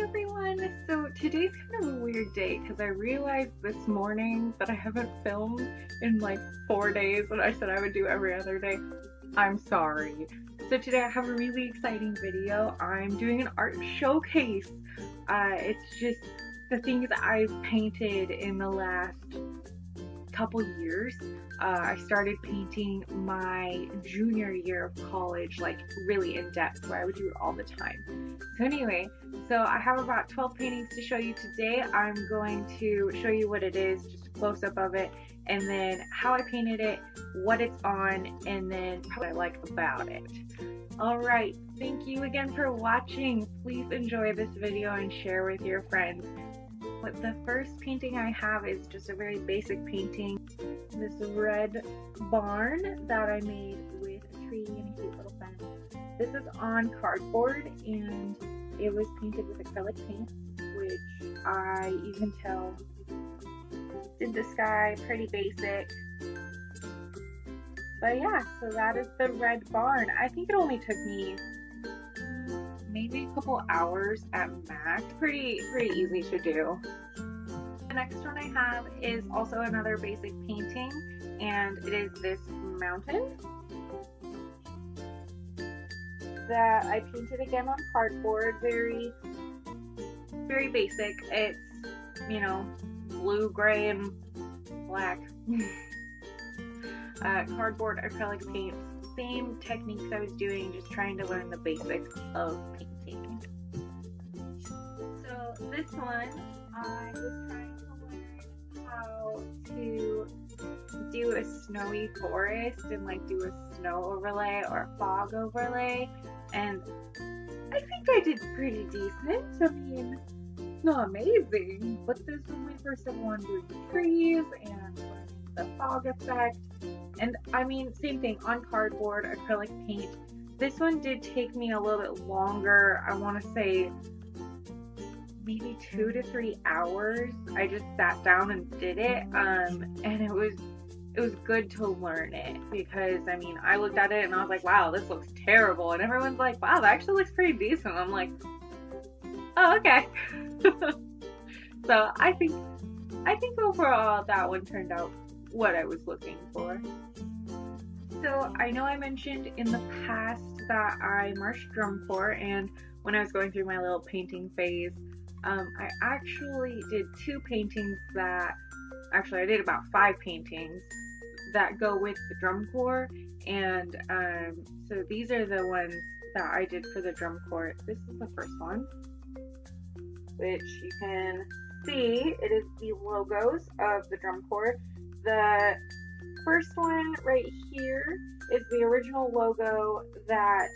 everyone! So today's kind of a weird day because I realized this morning that I haven't filmed in like 4 days and I said I would do every other day. I'm sorry. So today I have a really exciting video. I'm doing an art showcase. It's just the things I've painted in the last couple years. I started painting my junior year of college, like really in depth, where I would do it all the time. So anyway, I have about 12 paintings to show you today. I'm going to show you what it is, just a close-up of it, and then how I painted it, what it's on, and then what I like about it. Alright, thank you again for watching. Please enjoy this video and share with your friends. But the first painting I have is just a very basic painting. This red barn that I made with a tree and a cute little fence. This is on cardboard and it was painted with acrylic paint, which I, you can tell, did the sky, pretty basic. But yeah, so that is the red barn. I think it only took me maybe a couple hours at max. Pretty easy to do. The next one I have is also another basic painting, and it is this mountain that I painted again on cardboard. Very basic. It's, you know, blue, gray, and black. Cardboard acrylic paints. Same techniques I was doing, just trying to learn the basics of painting. So this one, I was trying to learn how to do a snowy forest and like do a snow overlay or a fog overlay, and I think I did pretty decent. I mean, not amazing, but this was my first one doing trees and learning the fog effect. And I mean, same thing on cardboard, acrylic paint. This one did take me a little bit longer. I want to say maybe 2 to 3 hours. I just sat down and did it, and it was good to learn it, because I mean, I looked at it and I was like, wow, this looks terrible, and everyone's like, wow, that actually looks pretty decent. I'm like, oh, okay. So I think overall that one turned out what I was looking for. So I know I mentioned in the past that I marched drum corps, and when I was going through my little painting phase, I actually did 2 paintings that, actually I did about 5 paintings that go with the drum corps, and so these are the ones that I did for the drum corps. This is the first one, which you can see, it is the logos of the drum corps. The first one right here is the original logo that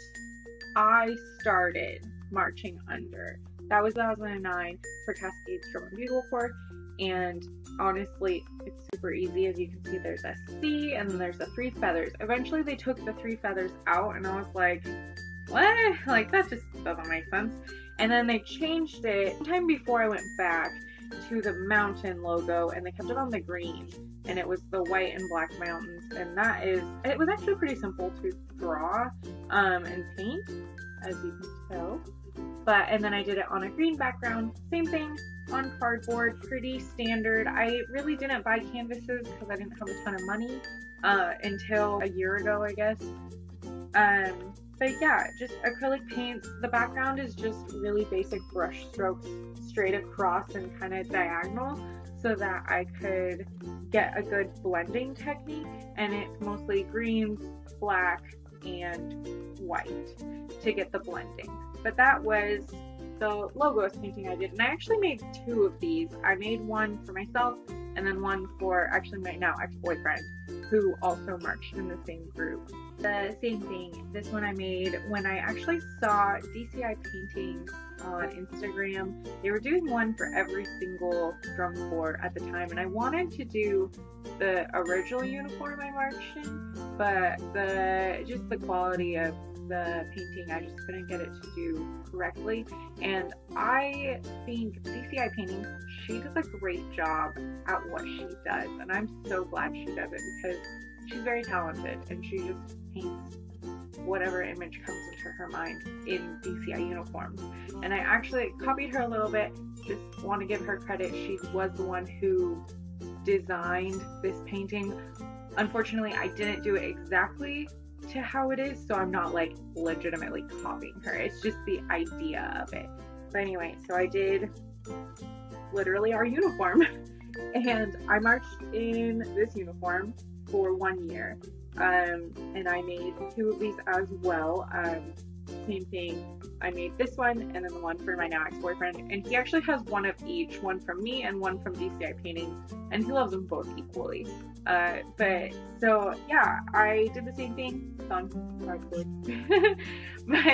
I started marching under. That was 2009 for Cascades Drum and Bugle Corps, and honestly, it's super easy. As you can see, there's a C and then there's the 3 feathers. Eventually they took the 3 feathers out and I was like, what? Like, that just doesn't make sense. And then they changed it sometime before I went back to the mountain logo, and they kept it on the green, and it was the white and black mountains, and it was actually pretty simple to draw and paint, as you can tell. And then I did it on a green background, same thing on cardboard, pretty standard. I really didn't buy canvases because I didn't have a ton of money until a year ago, I guess. But yeah, just acrylic paints. The background is just really basic brush strokes straight across and kind of diagonal, so that I could get a good blending technique. And it's mostly greens, black, and white to get the blending. But that was the logos painting I did, and I actually made 2 of these. I made one for myself and then one for actually my now ex-boyfriend, who also marched in the same group. The same thing, this one I made when I actually saw DCI Painting on Instagram. They were doing one for every single drum corps at the time, and I wanted to do the original uniform I marched in, but just the quality of the painting, I just couldn't get it to do correctly. And I think DCI Painting, she does a great job at what she does, and I'm so glad she does it, because she's very talented and she just paints whatever image comes into her mind in DCI uniforms. And I actually copied her a little bit. Just want to give her credit. She was the one who designed this painting. Unfortunately, I didn't do it exactly to how it is, so I'm not like legitimately copying her. It's just the idea of it. But anyway, so I did literally our uniform and I marched in this uniform for 1 year. And I made 2 of these as well. Same thing. I made this one and then the one for my now ex-boyfriend, and he actually has one of each, one from me and one from DCI Paintings, and he loves them both equally. But so yeah, I did the same thing. It's on cardboard. But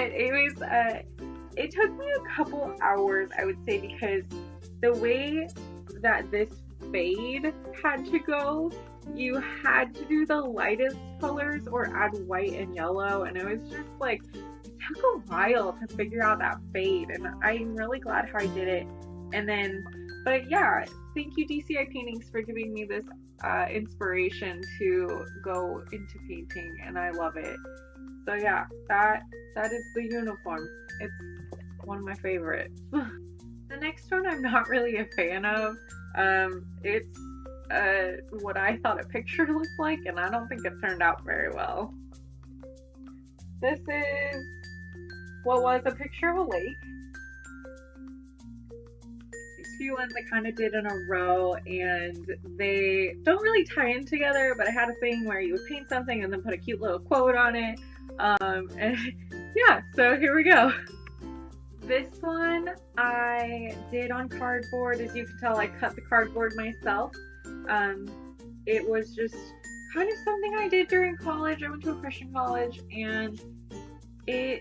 it took me a couple hours, I would say, because the way that this fade had to go, you had to do the lightest colors or add white and yellow, and it was just like, it took a while to figure out that fade, and I'm really glad how I did it. And then, but yeah, thank you DCI Paintings for giving me this inspiration to go into painting, and I love it. So yeah, that is the uniform. It's one of my favorites. The next one I'm not really a fan of. It's what I thought a picture looked like, and I don't think it turned out very well. This is what was a picture of a lake. These few ones I kind of did in a row, and they don't really tie in together, but I had a thing where you would paint something and then put a cute little quote on it. And yeah, so here we go. This one I did on cardboard. As you can tell, I cut the cardboard myself. It was just kind of something I did during college. I went to a Christian college, and it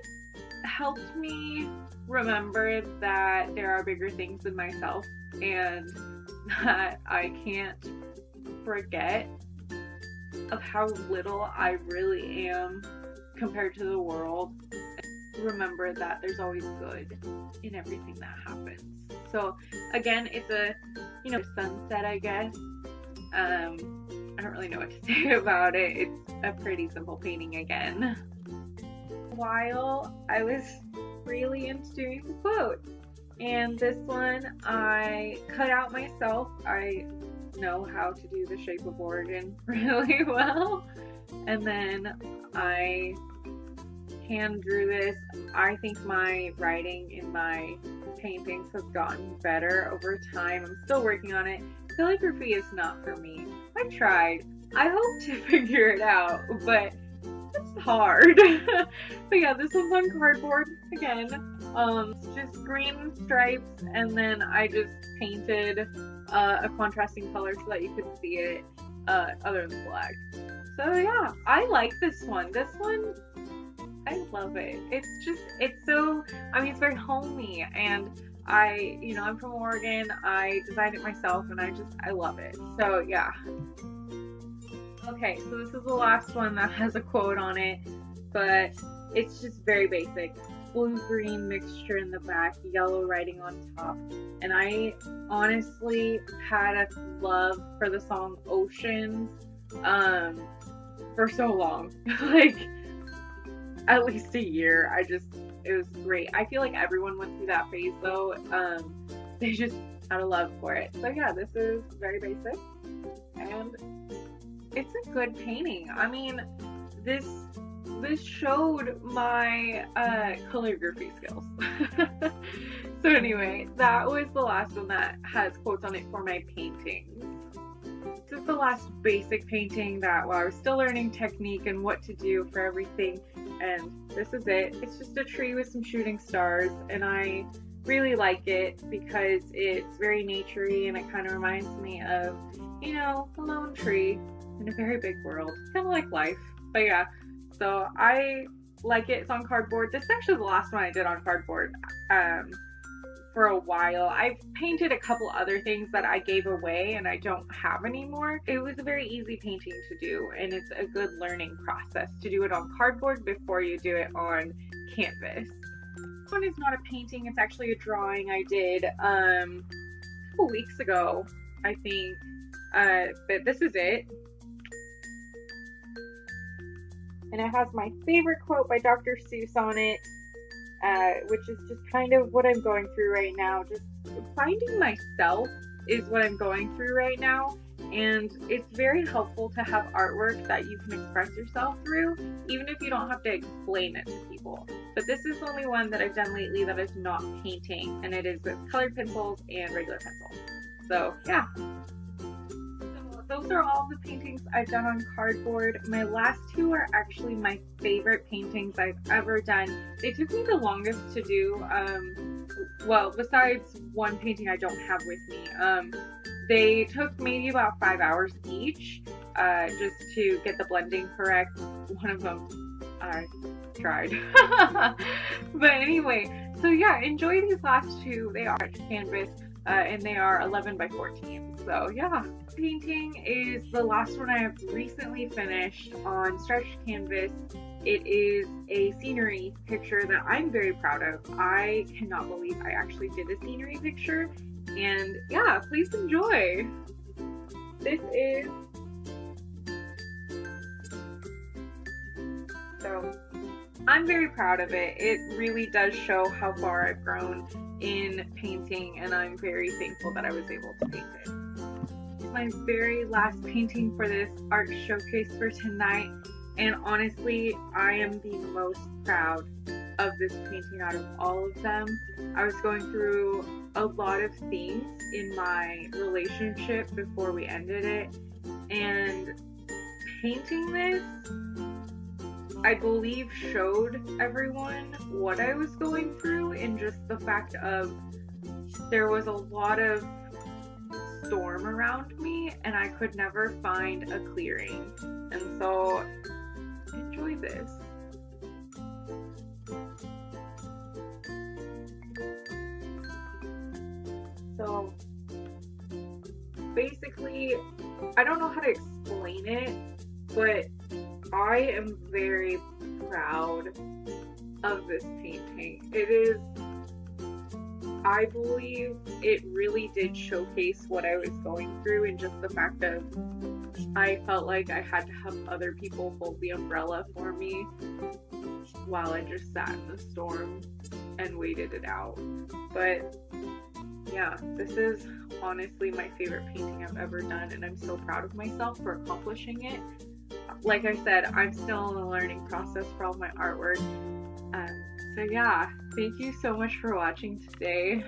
helped me remember that there are bigger things than myself, and that I can't forget of how little I really am compared to the world. Remember that there's always good in everything that happens. So again, it's a, sunset, I guess. I don't really know what to say about it. It's a pretty simple painting again. While I was really into doing the quotes, and this one I cut out myself. I know how to do the shape of Oregon really well, and then I hand drew this. I think my writing in my paintings has gotten better over time. I'm still working on it. Calligraphy is not for me. I tried. I hope to figure it out, but it's hard. But yeah, this one's on cardboard again. It's just green stripes, and then I just painted a contrasting color so that you could see it other than black. So yeah, I like this one. This one, I love it. It's so, it's very homey, and I'm from Oregon. I designed it myself, and I love it. So yeah. Okay, so this is the last one that has a quote on it, but it's just very basic. Blue-green mixture in the back, yellow writing on top. And I honestly had a love for the song Oceans for so long. Like, at least a year. It was great. I feel like everyone went through that phase though. They just had a love for it. So yeah, this is very basic, and it's a good painting. This showed my calligraphy skills. So anyway, that was the last one that has quotes on it for my paintings. This is the last basic painting that while I was still learning technique and what to do for everything, and this is it. It's just a tree with some shooting stars, and I really like it because it's very naturey, and it kind of reminds me of, a lone tree in a very big world, kind of like life. But yeah, so I like it. It's on cardboard. This is actually the last one I did on cardboard for a while. I've painted a couple other things that I gave away and I don't have anymore. It was a very easy painting to do, and it's a good learning process to do it on cardboard before you do it on canvas. This one is not a painting, it's actually a drawing I did a couple weeks ago, I think. But this is it. and it has my favorite quote by Dr. Seuss on it, which is just kind of what I'm going through right now. Just finding myself is what I'm going through right now, and it's very helpful to have artwork that you can express yourself through, even if you don't have to explain it to people. But this is the only one that I've done lately that is not painting, and it is with colored pencils and regular pencils. So yeah. Those are all the paintings I've done on cardboard. My last two are actually my favorite paintings I've ever done. They took me the longest to do, well, besides one painting I don't have with me. They took maybe about 5 hours each, just to get the blending correct. One of them I tried. But anyway, so yeah, enjoy these last two. They are canvas, and they are 11 by 14. So yeah. Painting is the last one I have recently finished on stretched canvas. It is a scenery picture that I'm very proud of. I cannot believe I actually did a scenery picture, and yeah, please enjoy. This is so I'm very proud of it. It really does show how far I've grown in painting, and I'm very thankful that I was able to paint it. My very last painting for this art showcase for tonight, and honestly I am the most proud of this painting out of all of them. I was going through a lot of things in my relationship before we ended it, and painting this, I believe, showed everyone what I was going through, in just the fact of there was a lot of storm around me and I could never find a clearing. And so enjoy this. So basically, I don't know how to explain it, but I am very proud of this painting. It is, I believe it really did showcase what I was going through, and just the fact of I felt like I had to have other people hold the umbrella for me while I just sat in the storm and waited it out. But yeah, this is honestly my favorite painting I've ever done, and I'm so proud of myself for accomplishing it. Like I said, I'm still in the learning process for all my artwork. So yeah, thank you so much for watching today.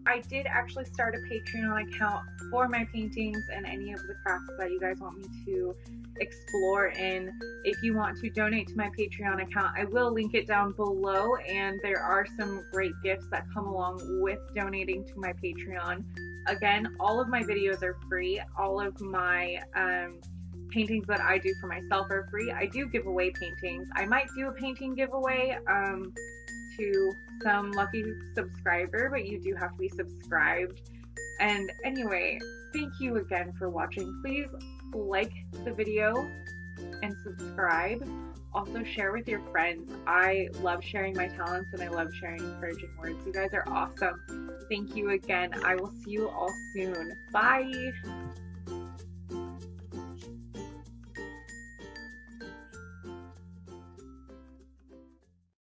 I did actually start a Patreon account for my paintings and any of the crafts that you guys want me to explore in. If you want to donate to my Patreon account, I will link it down below, and there are some great gifts that come along with donating to my Patreon. Again, all of my videos are free. All of my paintings that I do for myself are free. I do give away paintings. I might do a painting giveaway to some lucky subscriber, but you do have to be subscribed. And anyway, thank you again for watching. Please like the video and subscribe. Also share with your friends. I love sharing my talents, and I love sharing encouraging words. You guys are awesome. Thank you again. I will see you all soon. Bye.